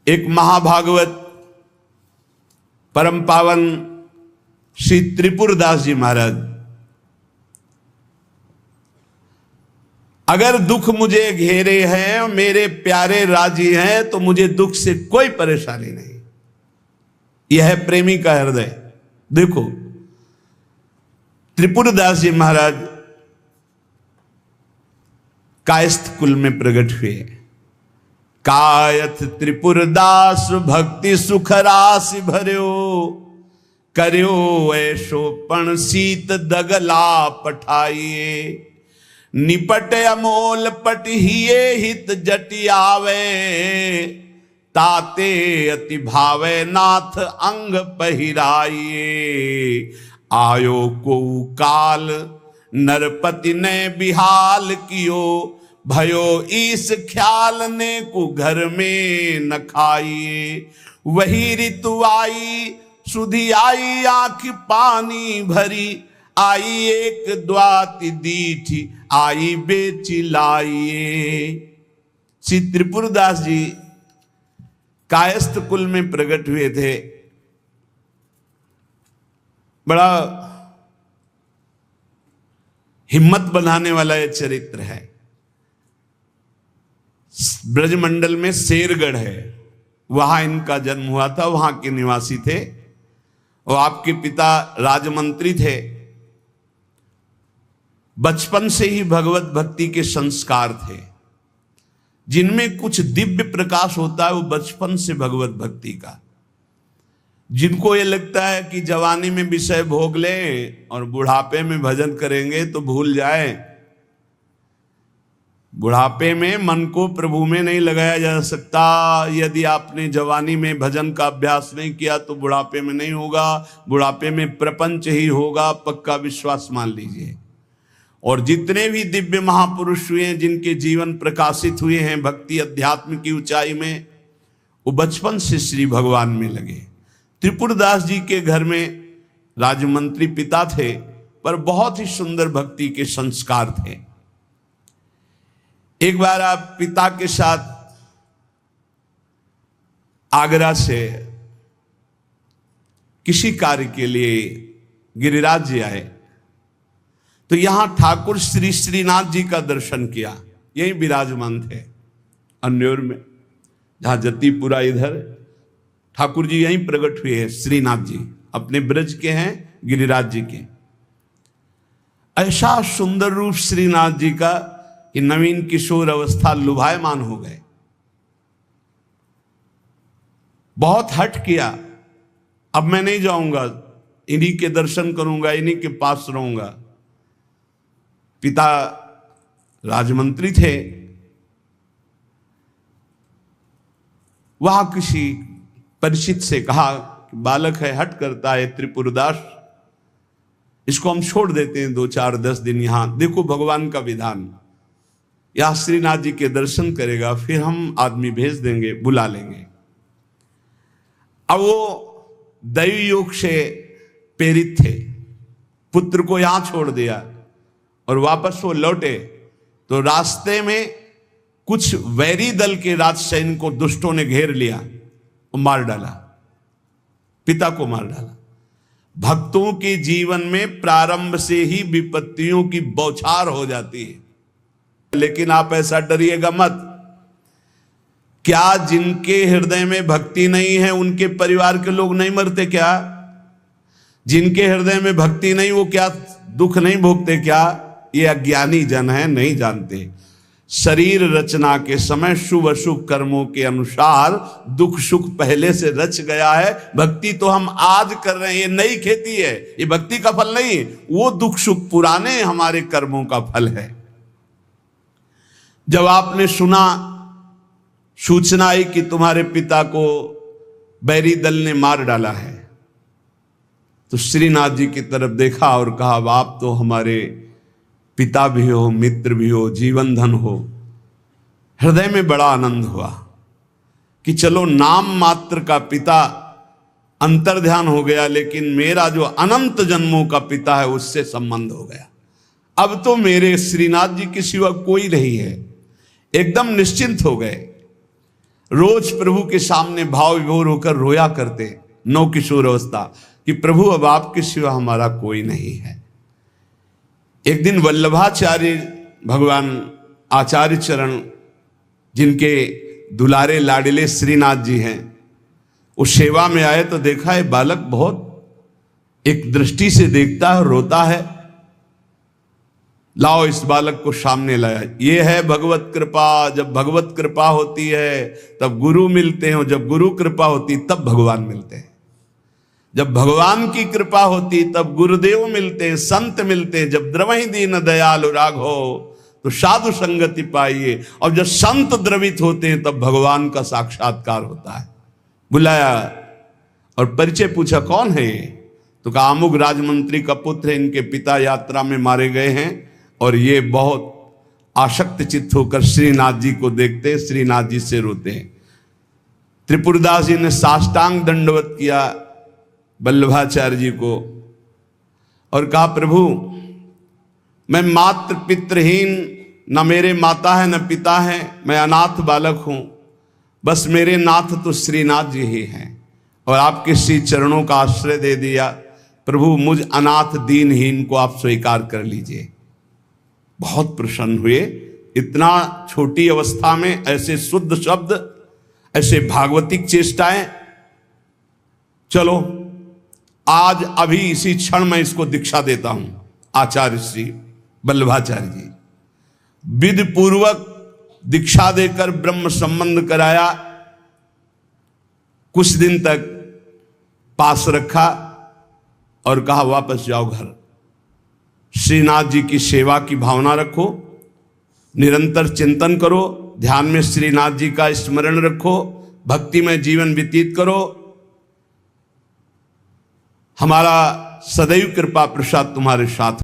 एक महाभागवत परम पावन श्री त्रिपुरदास जी महाराज, अगर दुख मुझे घेरे हैं और मेरे प्यारे राजी हैं तो मुझे दुख से कोई परेशानी नहीं। यह है प्रेमी का हृदय। देखो त्रिपुरदास जी महाराज कायस्थ कुल में प्रकट हुए। कायथ त्रिपुरदास भक्ति सुख राशि भर्यो, कर्यो ऐशो पण सीत दगला पठाइए। निपट अमोल पटहिए हित जटियावे, ताते अति भावे नाथ अंग पहिराइए। आयो को काल नरपति ने बिहाल कियो, भयो ईस ख्याल ने को घर में न खाइए। वही ऋतु आई सुधी आई आंख पानी भरी, आई एक द्वाति दीठी आई बेची लाइए। श्री त्रिपुरदास जी कायस्थ कुल में प्रकट हुए थे। बड़ा हिम्मत बनाने वाला यह चरित्र है। ब्रजमंडल में शेरगढ़ है, वहां इनका जन्म हुआ था, वहां के निवासी थे और आपके पिता राजमंत्री थे। बचपन से ही भगवत भक्ति के संस्कार थे। जिनमें कुछ दिव्य प्रकाश होता है वो बचपन से भगवत भक्ति का। जिनको ये लगता है कि जवानी में विषय भोग लें और बुढ़ापे में भजन करेंगे तो भूल जाए। बुढ़ापे में मन को प्रभु में नहीं लगाया जा सकता। यदि आपने जवानी में भजन का अभ्यास नहीं किया तो बुढ़ापे में नहीं होगा। बुढ़ापे में प्रपंच ही होगा, पक्का विश्वास मान लीजिए। और जितने भी दिव्य महापुरुष हुए हैं, जिनके जीवन प्रकाशित हुए हैं भक्ति अध्यात्म की ऊंचाई में, वो बचपन से श्री भगवान में लगे। त्रिपुरदास जी के घर में राजमंत्री पिता थे, पर बहुत ही सुंदर भक्ति के संस्कार थे। एक बार आप पिता के साथ आगरा से किसी कार्य के लिए गिरिराज जी आए तो यहां ठाकुर श्री श्रीनाथ जी का दर्शन किया। यही विराजमान थे अन्योर में, जहां जतीपुरा इधर ठाकुर जी यहीं प्रकट हुए हैं। श्रीनाथ जी अपने ब्रज के हैं, गिरिराज जी के। ऐसा सुंदर रूप श्रीनाथ जी का कि नवीन किशोर अवस्था लुभायमान हो गए। बहुत हट किया, अब मैं नहीं जाऊंगा, इन्हीं के दर्शन करूंगा, इन्हीं के पास रहूंगा। पिता राजमंत्री थे, वहां किसी परिचित से कहा कि बालक है, हट करता है त्रिपुरदास, इसको हम छोड़ देते हैं 2-4-10 दिन यहां। देखो भगवान का विधान, यहां श्रीनाथ जी के दर्शन करेगा, फिर हम आदमी भेज देंगे, बुला लेंगे। अब वो दैवी योग से प्रेरित थे, पुत्र को यहां छोड़ दिया और वापस वो लौटे तो रास्ते में कुछ वैरी दल के राजसैनिक को दुष्टों ने घेर लिया और मार डाला, पिता को मार डाला। भक्तों के जीवन में प्रारंभ से ही विपत्तियों की बौछार हो जाती है, लेकिन आप ऐसा डरिएगा मत। क्या जिनके हृदय में भक्ति नहीं है उनके परिवार के लोग नहीं मरते क्या? जिनके हृदय में भक्ति नहीं वो क्या दुख नहीं भोगते क्या? ये अज्ञानी जन है, नहीं जानते। शरीर रचना के समय शुभ अशुभ कर्मों के अनुसार दुख सुख पहले से रच गया है। भक्ति तो हम आज कर रहे हैं, ये नई खेती है, ये भक्ति का फल नहीं। वो दुख सुख पुराने हमारे कर्मों का फल है। जब आपने सुना, सूचना आई कि तुम्हारे पिता को बैरी दल ने मार डाला है, तो श्रीनाथ जी की तरफ देखा और कहा, आप तो हमारे पिता भी हो, मित्र भी हो, जीवन धन हो। हृदय में बड़ा आनंद हुआ कि चलो नाम मात्र का पिता अंतर्ध्यान हो गया, लेकिन मेरा जो अनंत जन्मों का पिता है उससे संबंध हो गया। अब तो मेरे श्रीनाथ जी के सिवा कोई नहीं है। एकदम निश्चिंत हो गए। रोज प्रभु के सामने भाव विभोर होकर रोया करते, नौ किशोर अवस्था, कि प्रभु अब आपके सिवा हमारा कोई नहीं है। एक दिन वल्लभाचार्य भगवान आचार्य चरण, जिनके दुलारे लाडिले श्रीनाथ जी हैं, उस सेवा में आए तो देखा है बालक बहुत एक दृष्टि से देखता है, रोता है। लाओ इस बालक को सामने लाया। ये है भगवत कृपा। जब भगवत कृपा होती है तब गुरु मिलते हैं, जब गुरु कृपा होती तब भगवान मिलते हैं। जब भगवान की कृपा होती तब गुरुदेव मिलते हैं, संत मिलते हैं। जब द्रवहि दीन दयालु राघो तो साधु संगति पाइए। और जब संत द्रवित होते हैं तब भगवान का साक्षात्कार होता है। बुलाया और परिचय पूछा, कौन है ये? तो कहा अमुक राजमंत्री का पुत्र है, इनके पिता यात्रा में मारे गए हैं और ये बहुत आसक्त चित्त होकर श्रीनाथ जी को देखते, श्रीनाथ जी से रोते हैं। त्रिपुरदास जी ने साष्टांग दंडवत किया वल्लभाचार्य जी को और कहा, प्रभु मैं मात्र पितृहीन, न मेरे माता है न पिता है, मैं अनाथ बालक हूं। बस मेरे नाथ तो श्रीनाथ जी ही हैं और आपके श्री चरणों का आश्रय दे दिया। प्रभु मुझ अनाथ दीनहीन को आप स्वीकार कर लीजिए। बहुत प्रसन्न हुए। इतना छोटी अवस्था में ऐसे शुद्ध शब्द, ऐसे भागवतिक चेष्टाएं। चलो आज अभी इसी क्षण मैं इसको दीक्षा देता हूं। आचार्य श्री वल्लभाचार्य जी विधि पूर्वक दीक्षा देकर ब्रह्म संबंध कराया। कुछ दिन तक पास रखा और कहा वापस जाओ घर। श्रीनाथ जी की सेवा की भावना रखो, निरंतर चिंतन करो, ध्यान में श्रीनाथ जी का स्मरण रखो, भक्ति में जीवन व्यतीत करो। हमारा सदैव कृपा प्रसाद तुम्हारे साथ।